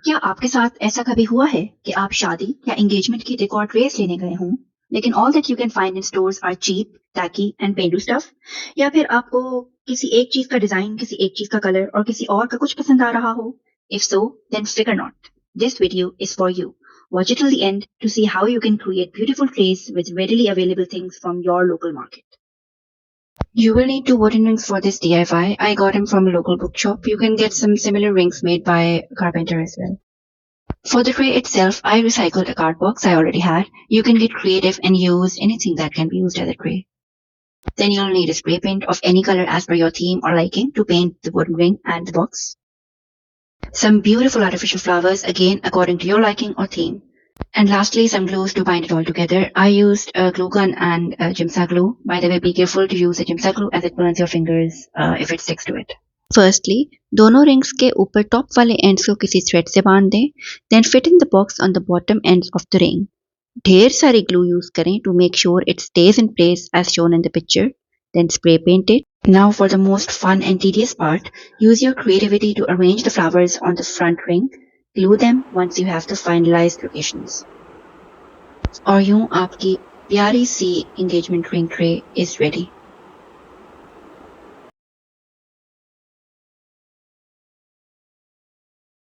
क्या आपके साथ ऐसा कभी हुआ है कि आप शादी या एंगेजमेंट की डेकोर ट्रेस लेने गए हों, लेकिन all that you can find in stores are cheap, tacky and pendu stuff? या फिर आपको किसी एक चीज का डिजाइन, किसी एक चीज का कलर और किसी और का कुछ पसंद आ रहा हो? इफ सो, देन फिकर not. This video is for you. Watch it till the end to see how you can create beautiful trays with readily available things from your local market. You will need two wooden rings for this DIY. I got them from a local bookshop. You can get some similar rings made by a carpenter as well. For the tray itself, I recycled a card box I already had. You can get creative and use anything that can be used as a tray. Then you'll need a spray paint of any color as per your theme or liking to paint the wooden ring and the box. Some beautiful artificial flowers, again according to your liking or theme. And lastly, some glues to bind it all together. I used a glue gun and Jimsa glue. By the way, be careful to use a Jimsa glue as it burns your fingers if it sticks to it. Firstly दोनों rings के ऊपर top वाले ends को किसी thread से बांध दें. Then fit in the box on the bottom ends of the ring. ढेर सारी ग्लू यूज करें to make sure it stays in place as shown in the picture. Then spray paint it. Now for the most fun and tedious part, use your creativity to arrange the flowers on the front ring. Glue them once you have the finalized locations. और यूं आपकी प्यारी सी engagement ring tray is ready.